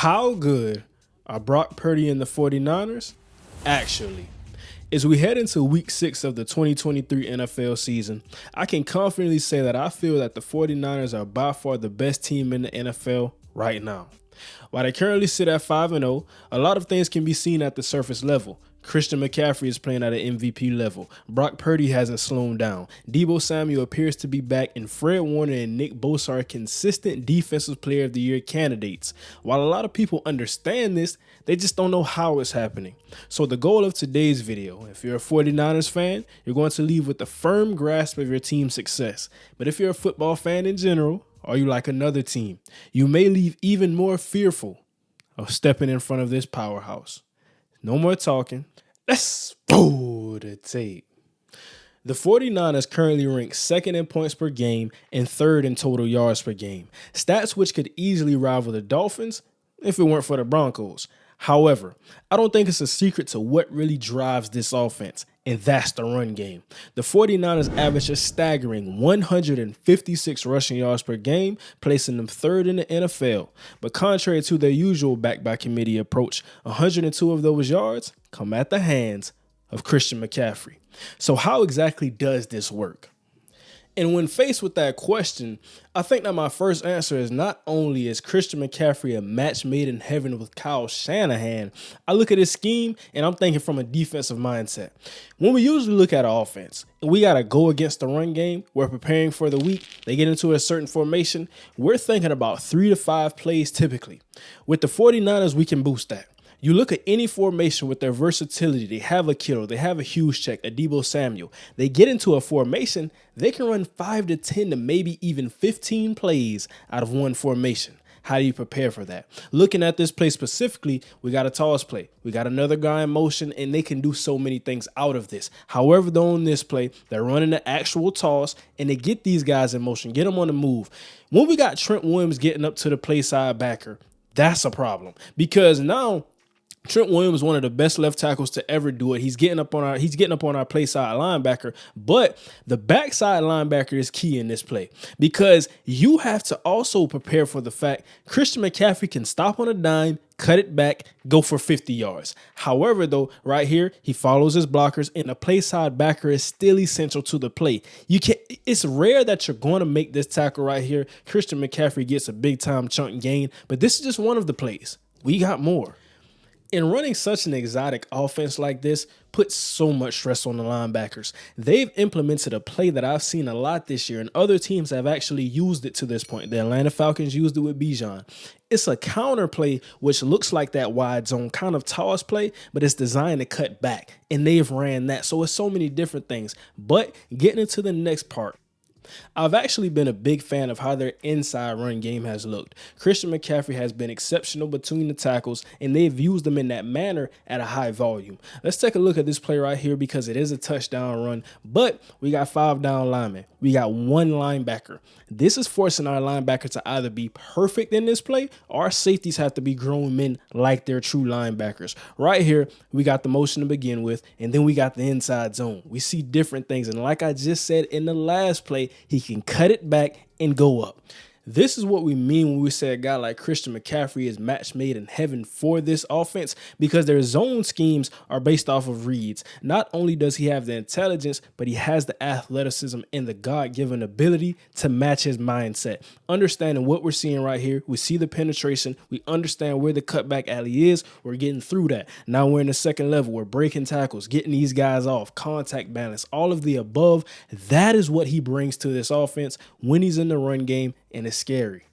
How good are Brock Purdy and the 49ers? Actually, as we head into week 6 of the 2023 NFL season, I can confidently say that I feel that the 49ers are by far the best team in the NFL right now. While they currently sit at 5-0, a lot of things can be seen at the surface level. Christian McCaffrey is playing at an MVP level. Brock Purdy hasn't slowed down. Deebo Samuel appears to be back, and Fred Warner and Nick Bosa are consistent Defensive Player of the Year candidates. While a lot of people understand this, they just don't know how it's happening. So the goal of today's video, if you're a 49ers fan, you're going to leave with a firm grasp of your team's success. But if you're a football fan in general, or you like another team, you may leave even more fearful of stepping in front of this powerhouse. No more talking. Let's roll the tape. The 49ers currently rank second in points per game and third in total yards per game, stats which could easily rival the Dolphins if it weren't for the Broncos. However, I don't think it's a secret to what really drives this offense, and that's the run game. The 49ers average a staggering 156 rushing yards per game, placing them third in the NFL. But contrary to their usual back-by-committee approach, 102 of those yards come at the hands of Christian McCaffrey. So how exactly does this work? And when faced with that question, I think that my first answer is not only is Christian McCaffrey a match made in heaven with Kyle Shanahan, I look at his scheme and I'm thinking from a defensive mindset. When we usually look at offense and we got to go against the run game, we're preparing for the week, they get into a certain formation, we're thinking about 3 to 5 plays typically. With the 49ers, we can boost that. You look at any formation with their versatility, they have a Kittle, they have a Juszczyk, a Deebo Samuel. They get into a formation, they can run 5 to 10 to maybe even 15 plays out of one formation. How do you prepare for that? Looking at this play specifically, we got a toss play. We got another guy in motion, and they can do so many things out of this. However, though, on this play, they're running the actual toss, and they get these guys in motion, get them on the move. When we got Trent Williams getting up to the play side backer, that's a problem because now Trent Williams is one of the best left tackles to ever do it. He's getting up on our play side linebacker, but the backside linebacker is key in this play because you have to also prepare for the fact Christian McCaffrey can stop on a dime, cut it back, go for 50 yards. However, though, right here, he follows his blockers, and the play side backer is still essential to the play. It's rare that you're going to make this tackle right here. Christian McCaffrey gets a big time chunk gain, but this is just one of the plays. We got more. And running such an exotic offense like this puts so much stress on the linebackers. They've implemented a play that I've seen a lot this year, and other teams have actually used it to this point. The Atlanta Falcons used it with Bijan. It's a counter play, which looks like that wide zone kind of toss play, but it's designed to cut back, and they've ran that. So it's so many different things. But getting into the next part, I've actually been a big fan of how their inside run game has looked. Christian McCaffrey has been exceptional between the tackles, and they've used them in that manner at a high volume. Let's take a look at this play right here because it is a touchdown run, but we got 5 down linemen. We got 1 linebacker. This is forcing our linebacker to either be perfect in this play or our safeties have to be grown men like they're true linebackers. Right here, we got the motion to begin with, and then we got the inside zone. We see different things, and like I just said in the last play, he can cut it back and go up. This is what we mean when we say a guy like Christian McCaffrey is match made in heaven for this offense because their zone schemes are based off of reads. Not only does he have the intelligence, but he has the athleticism and the God-given ability to match his mindset. Understanding what we're seeing right here, we see the penetration, we understand where the cutback alley is, we're getting through that. Now we're in the second level, we're breaking tackles, getting these guys off, contact balance, all of the above. That is what he brings to this offense when he's in the run game, and it's scary.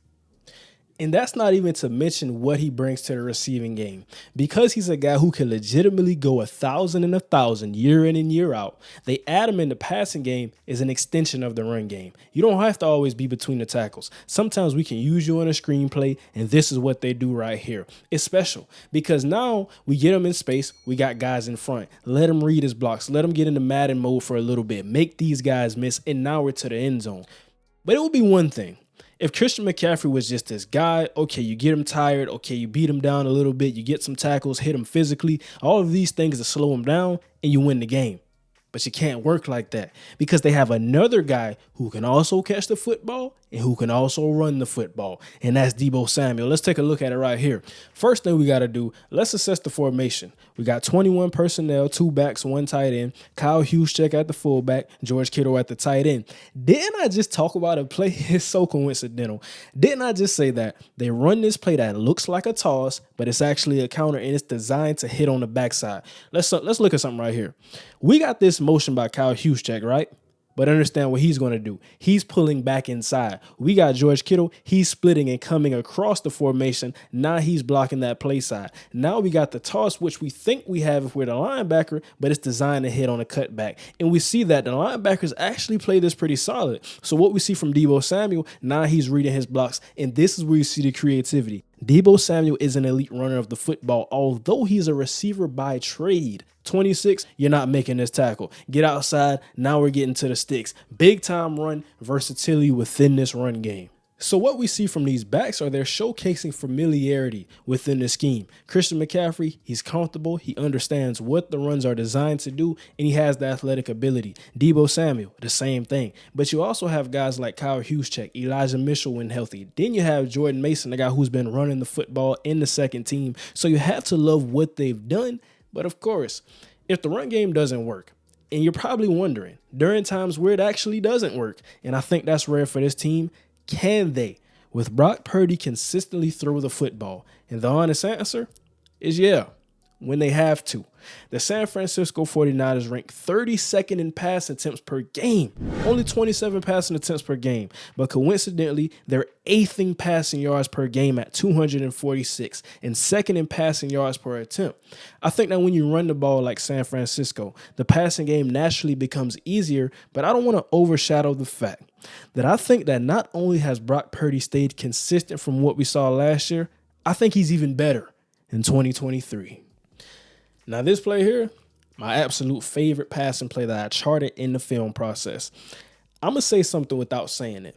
And that's not even to mention what he brings to the receiving game. Because he's a guy who can legitimately go 1,000 and 1,000 year in and year out, they add him in the passing game as an extension of the run game. You don't have to always be between the tackles. Sometimes we can use you in a screenplay, and this is what they do right here. It's special because now we get him in space. We got guys in front. Let him read his blocks. Let him get into Madden mode for a little bit. Make these guys miss, and now we're to the end zone. But it would be one thing if Christian McCaffrey was just this guy. Okay, you get him tired. Okay, you beat him down a little bit. You get some tackles, hit him physically. All of these things to slow him down, and you win the game. But you can't work like that because they have another guy who can also catch the football and who can also run the football, and that's Deebo Samuel. Let's take a look at it right here. First thing we got to do, let's assess the formation. We got 21 personnel, 2 backs, 1 tight end, Kyle Juszczyk at the fullback, George Kittle at the tight end. Didn't I just talk about a play? It's so coincidental. Didn't I just say that they run this play that looks like a toss, but it's actually a counter and it's designed to hit on the backside? Let's look at something right here. We got this motion by Kyle Juszczyk, right? But understand what he's going to do. He's pulling back inside. We got George Kittle. He's splitting and coming across the formation. Now he's blocking that play side. Now we got the toss, which we think we have if we're the linebacker, but it's designed to hit on a cutback. And we see that the linebackers actually play this pretty solid. So what we see from Deebo Samuel, now he's reading his blocks. And this is where you see the creativity. Deebo Samuel is an elite runner of the football, although he's a receiver by trade. 26, you're not making this tackle. Get outside. Now we're getting to the sticks. Big time run, versatility within this run game. So what we see from these backs are they're showcasing familiarity within the scheme. Christian McCaffrey, he's comfortable. He understands what the runs are designed to do, and he has the athletic ability. Deebo Samuel, the same thing. But you also have guys like Kyle Juszczyk, Elijah Mitchell when healthy. Then you have Jordan Mason, the guy who's been running the football in the second team. So you have to love what they've done. But of course, if the run game doesn't work, and you're probably wondering, during times where it actually doesn't work, and I think that's rare for this team, can they, with Brock Purdy, consistently throw the football? And the honest answer is yeah, when they have to. The San Francisco 49ers rank 32nd in pass attempts per game, only 27 passing attempts per game, but coincidentally, they're 8th in passing yards per game at 246 and 2nd in passing yards per attempt. I think that when you run the ball like San Francisco, the passing game naturally becomes easier, but I don't want to overshadow the fact that I think that not only has Brock Purdy stayed consistent from what we saw last year, I think he's even better in 2023. Now this play here, my absolute favorite passing play that I charted in the film process. I'm going to say something without saying it.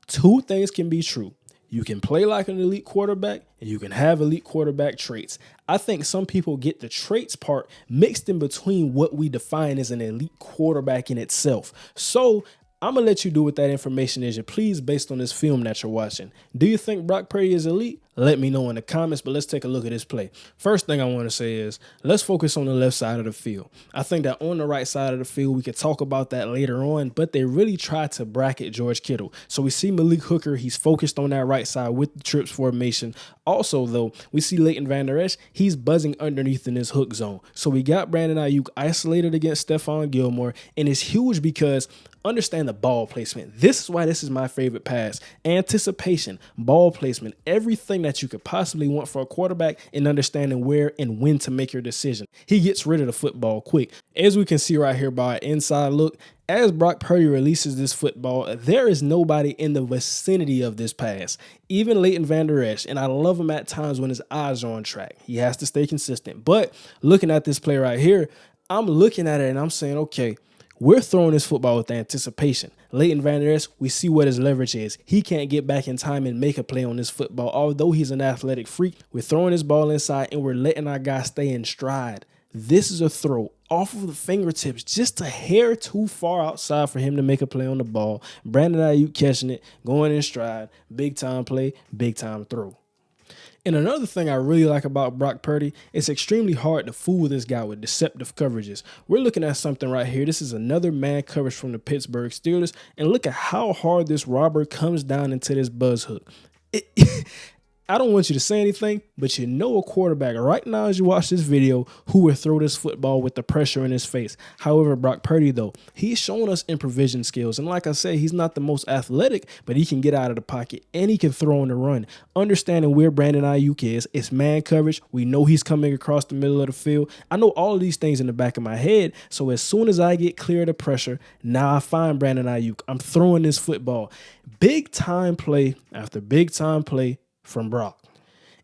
2 things can be true. You can play like an elite quarterback and you can have elite quarterback traits. I think some people get the traits part mixed in between what we define as an elite quarterback in itself. So I'm going to let you do with that information as you please based on this film that you're watching. Do you think Brock Purdy is elite? Let me know in the comments, but let's take a look at this play. First thing I want to say is let's focus on the left side of the field. I think that on the right side of the field, we could talk about that later on, but they really tried to bracket George Kittle. So we see Malik Hooker. He's focused on that right side with the trips formation. Also, though, we see Leighton Vander Esch. He's buzzing underneath in his hook zone. So we got Brandon Ayuk isolated against Stephon Gilmore, and it's huge because understand the ball placement. This is why this is my favorite pass. Anticipation, ball placement, everything that you could possibly want for a quarterback and understanding where and when to make your decision. He gets rid of the football quick. As we can see right here by an inside look, as Brock Purdy releases this football, there is nobody in the vicinity of this pass. Even Leighton Vander Esch, and I love him at times when his eyes are on track. He has to stay consistent. But looking at this play right here, I'm looking at it and I'm saying, okay, we're throwing this football with anticipation. Leighton Vander Esch, we see what his leverage is. He can't get back in time and make a play on this football. Although he's an athletic freak, we're throwing his ball inside and we're letting our guy stay in stride. This is a throw off of the fingertips, just a hair too far outside for him to make a play on the ball. Brandon Ayuk catching it, going in stride, big time play, big time throw. And another thing I really like about Brock Purdy, it's extremely hard to fool this guy with deceptive coverages. We're looking at something right here. This is another man coverage from the Pittsburgh Steelers. And look at how hard this robber comes down into this buzz hook. I don't want you to say anything, but you know a quarterback right now as you watch this video who will throw this football with the pressure in his face. However, Brock Purdy, though, he's showing us improvisation skills. And like I said, he's not the most athletic, but he can get out of the pocket and he can throw on the run. Understanding where Brandon Ayuk is, it's man coverage. We know he's coming across the middle of the field. I know all of these things in the back of my head. So as soon as I get clear of the pressure, now I find Brandon Ayuk. I'm throwing this football. Big time play after big time play from Brock.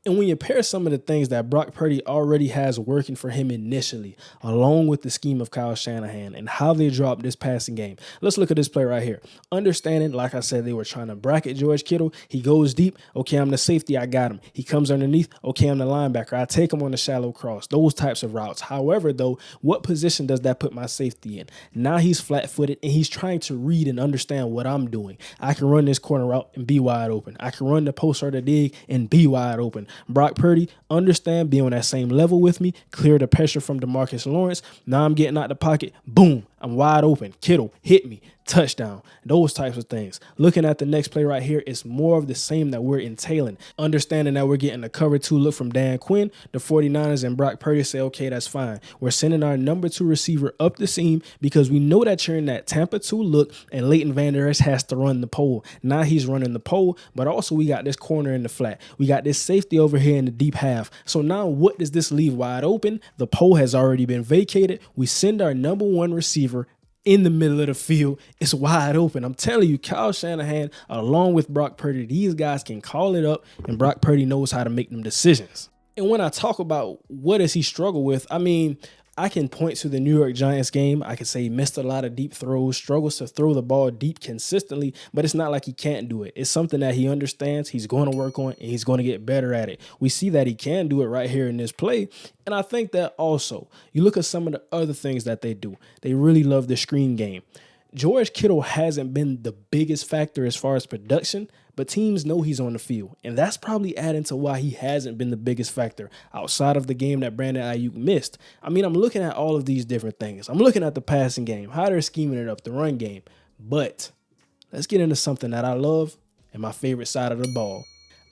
And when you pair some of the things that Brock Purdy already has working for him initially, along with the scheme of Kyle Shanahan and how they dropped this passing game, let's look at this play right here. Understanding, like I said, they were trying to bracket George Kittle. He goes deep. Okay, I'm the safety. I got him. He comes underneath. Okay, I'm the linebacker. I take him on the shallow cross. Those types of routes. However, though, what position does that put my safety in? Now he's flat-footed and he's trying to read and understand what I'm doing. I can run this corner route and be wide open. I can run the post or the dig and be wide open. Brock Purdy, understand, be on that same level with me, clear the pressure from DeMarcus Lawrence. Now I'm getting out the pocket. Boom, I'm wide open. Kittle, hit me. Touchdown, those types of things. Looking at the next play right here, it's more of the same that we're entailing. Understanding that we're getting a cover 2 look from Dan Quinn, the 49ers and Brock Purdy say, okay, that's fine. We're sending our number 2 receiver up the seam because we know that you're in that Tampa 2 look and Leighton Vander Esch has to run the pole. Now he's running the pole, but also we got this corner in the flat. We got this safety over here in the deep half. So now what does this leave wide open? The pole has already been vacated. We send our number 1 receiver in the middle of the field. It's wide open. I'm telling you, Kyle Shanahan, along with Brock Purdy, these guys can call it up, and Brock Purdy knows how to make them decisions. And when I talk about what does he struggle with, I mean, I can point to the New York Giants game. I can say he missed a lot of deep throws, struggles to throw the ball deep consistently, but it's not like he can't do it. It's something that he understands, he's going to work on, and he's going to get better at it. We see that he can do it right here in this play, and I think that also, you look at some of the other things that they do. They really love the screen game. George Kittle hasn't been the biggest factor as far as production, but teams know he's on the field, and that's probably adding to why he hasn't been the biggest factor outside of the game that Brandon Ayuk missed. I mean, I'm looking at all of these different things. I'm looking at the passing game, how they're scheming it up, the run game, but let's get into something that I love and my favorite side of the ball.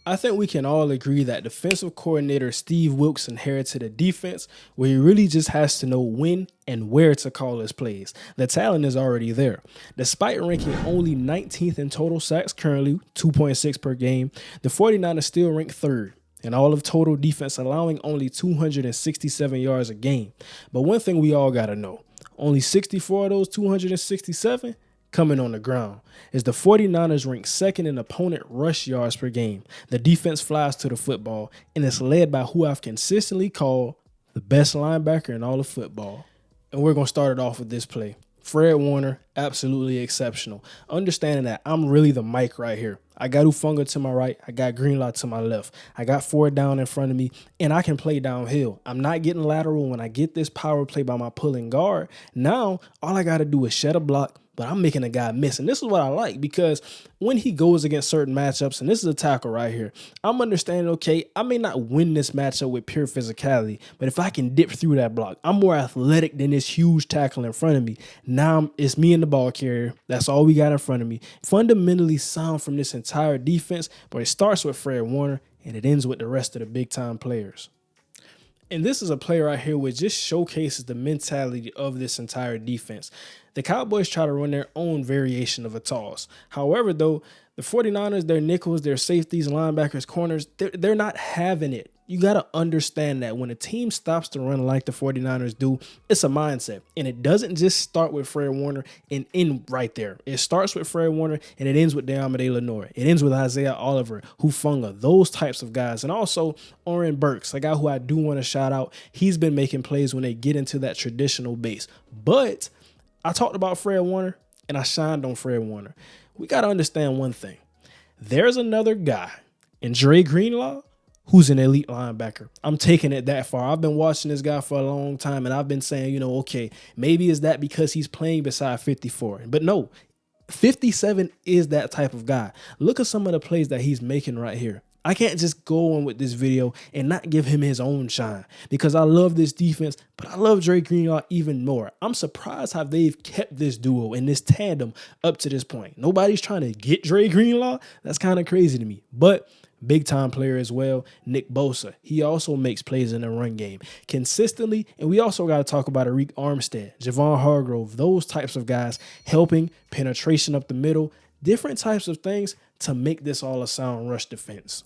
I think we can all agree that defensive coordinator Steve Wilks inherited a defense where he really just has to know when and where to call his plays. The talent is already there. Despite ranking only 19th in total sacks, currently 2.6 per game, the 49ers still rank 3rd in all of total defense, allowing only 267 yards a game. But one thing we all got to know, only 64 of those 267 coming on the ground, is the 49ers rank 2nd in opponent rush yards per game. The defense flies to the football, and it's led by who I've consistently called the best linebacker in all of football. And we're going to start it off with this play. Fred Warner, absolutely exceptional. Understanding that I'm really the mic right here. I got Ufunga to my right. I got Greenlaw to my left. I got Ford down in front of me, and I can play downhill. I'm not getting lateral when I get this power play by my pulling guard. Now, all I got to do is shed a block, but I'm making a guy miss. And this is what I like, because when he goes against certain matchups, and this is a tackle right here, I'm understanding, okay, I may not win this matchup with pure physicality, but if I can dip through that block, I'm more athletic than this huge tackle in front of me. Now it's me and the ball carrier. That's all we got in front of me. Fundamentally sound from this entire defense, but it starts with Fred Warner, and it ends with the rest of the big-time players. And this is a play right here which just showcases the mentality of this entire defense. The Cowboys try to run their own variation of a toss. However, though, the 49ers, their nickels, their safeties, linebackers, corners, they're not having it. You got to understand that when a team stops to run like the 49ers do, it's a mindset. And it doesn't just start with Fred Warner and end right there. It starts with Fred Warner and it ends with De'Amade Lenoir. It ends with Isaiah Oliver, Hufanga, those types of guys. And also Oren Burks, a guy who I do want to shout out. He's been making plays when they get into that traditional base. But I talked about Fred Warner and I shined on Fred Warner. We got to understand one thing. There's another guy in Dre Greenlaw who's an elite linebacker. I'm taking it that far. I've been watching this guy for a long time, and I've been saying, okay, maybe is that because he's playing beside 54. But no, 57 is that type of guy. Look at some of the plays that he's making right here. I can't just go on with this video and not give him his own shine, because I love this defense, but I love Dre Greenlaw even more. I'm surprised how they've kept this duo and this tandem up to this point. Nobody's trying to get Dre Greenlaw. That's kind of crazy to me. But big time player as well, Nick Bosa. He also makes plays in the run game consistently. And we also got to talk about Arik Armstead, Javon Hargrove, those types of guys helping penetration up the middle, different types of things to make this all a sound rush defense.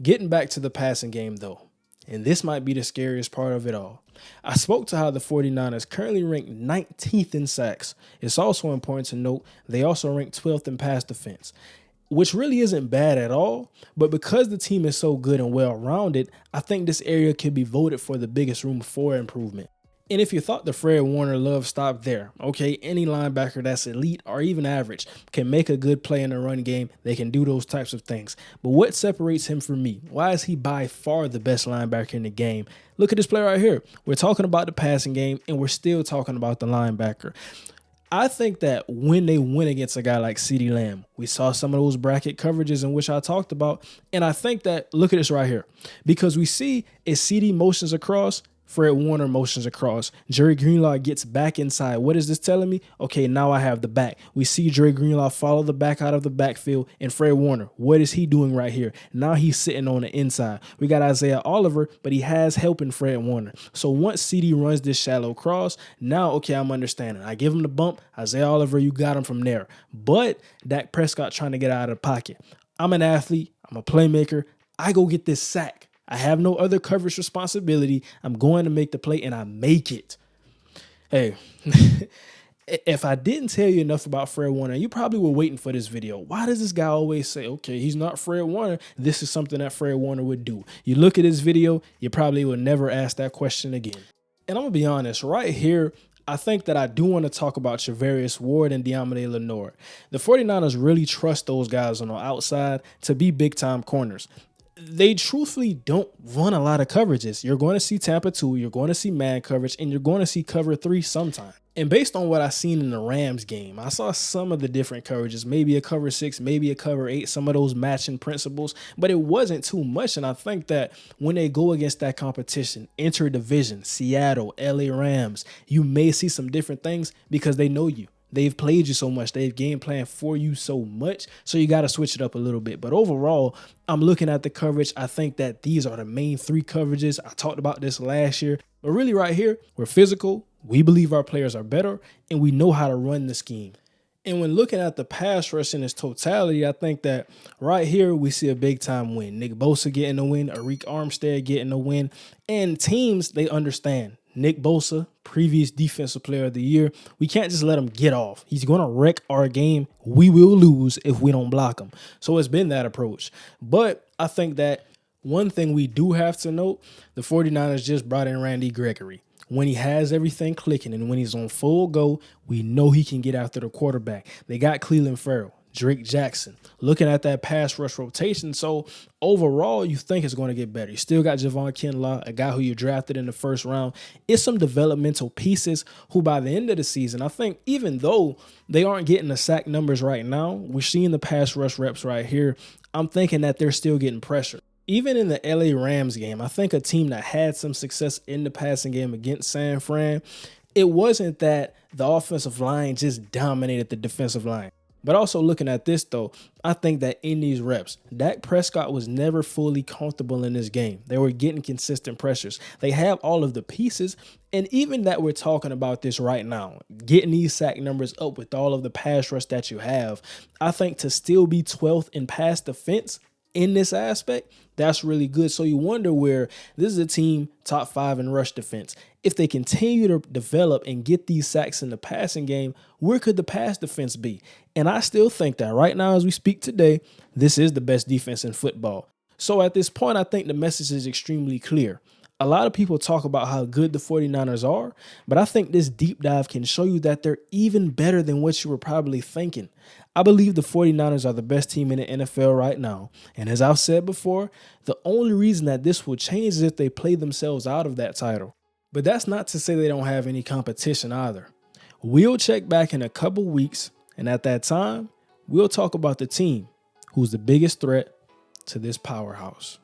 Getting back to the passing game though, and this might be the scariest part of it all. I spoke to how the 49ers currently rank 19th in sacks. It's also important to note they also rank 12th in pass defense. which really isn't bad at all. But because the team is so good and well-rounded, I think this area could be voted for the biggest room for improvement. And if you thought the Fred Warner love stopped there, okay, any linebacker that's elite or even average can make a good play in the run game. They can do those types of things. But what separates him from me? Why is he by far the best linebacker in the game? Look at this play right here. We're talking about the passing game, and we're still talking about the linebacker. I think that when they win against a guy like CeeDee Lamb, we saw some of those bracket coverages in which I talked about. And I think that, look at this right here, because we see as CeeDee motions across, Fred Warner motions across. Jerry Greenlaw gets back inside. What is this telling me? Okay, now I have the back. We see Jerry Greenlaw follow the back out of the backfield. And Fred Warner, what is he doing right here? Now he's sitting on the inside. We got Isaiah Oliver, but he has help in Fred Warner. So once CeeDee runs this shallow cross, now, okay, I'm understanding. I give him the bump. Isaiah Oliver, you got him from there. But Dak Prescott trying to get out of the pocket. I'm an athlete. I'm a playmaker. I go get this sack. I have no other coverage responsibility. I'm going to make the play, and I make it. Hey, if I didn't tell you enough about Fred Warner, you probably were waiting for this video. Why does this guy always say, okay, he's not Fred Warner. This is something that Fred Warner would do. You look at this video, you probably will never ask that question again. And I'm going to be honest, right here, I think that I do want to talk about Charvarius Ward and Deommodore Lenoir. The 49ers really trust those guys on the outside to be big-time corners. They truthfully don't run a lot of coverages. You're going to see Tampa 2, you're going to see man coverage, and you're going to see cover 3 sometime. And based on what I seen in the Rams game, I saw some of the different coverages, maybe a cover 6, maybe a cover 8, some of those matching principles, but it wasn't too much. And I think that when they go against that competition, inter-division, Seattle, LA Rams, you may see some different things because they know you. They've played you so much. They've game planned for you so much. So you got to switch it up a little bit. But overall, I'm looking at the coverage. I think that these are the main 3 coverages. I talked about this last year. But really right here, we're physical. We believe our players are better. And we know how to run the scheme. And when looking at the pass rush in its totality, I think that right here we see a big-time win. Nick Bosa getting a win. Arik Armstead getting a win. And teams, they understand. Nick Bosa, previous defensive player of the year. We can't just let him get off. He's going to wreck our game. We will lose if we don't block him. So it's been that approach. But I think that one thing we do have to note, the 49ers just brought in Randy Gregory. When he has everything clicking and when he's on full go, we know he can get after the quarterback. They got Cleveland Farrell, Drake Jackson, looking at that pass rush rotation. So overall, you think it's going to get better. You still got Javon Kinlaw, a guy who you drafted in the first round. It's some developmental pieces who by the end of the season, I think even though they aren't getting the sack numbers right now, we're seeing the pass rush reps right here. I'm thinking that they're still getting pressure. Even in the LA Rams game, I think a team that had some success in the passing game against San Fran, it wasn't that the offensive line just dominated the defensive line. But also looking at this, though, I think that in these reps, Dak Prescott was never fully comfortable in this game. They were getting consistent pressures. They have all of the pieces. And even that we're talking about this right now, getting these sack numbers up with all of the pass rush that you have, I think to still be 12th in pass defense in this aspect, that's really good. So you wonder where this is a team top 5 in rush defense. If they continue to develop and get these sacks in the passing game, where could the pass defense be? And I still think that right now as we speak today, this is the best defense in football. So at this point, I think the message is extremely clear. A lot of people talk about how good the 49ers are, but I think this deep dive can show you that they're even better than what you were probably thinking. I believe the 49ers are the best team in the NFL right now. And as I've said before, the only reason that this will change is if they play themselves out of that title. But that's not to say they don't have any competition either. We'll check back in a couple weeks, and at that time, we'll talk about the team who's the biggest threat to this powerhouse.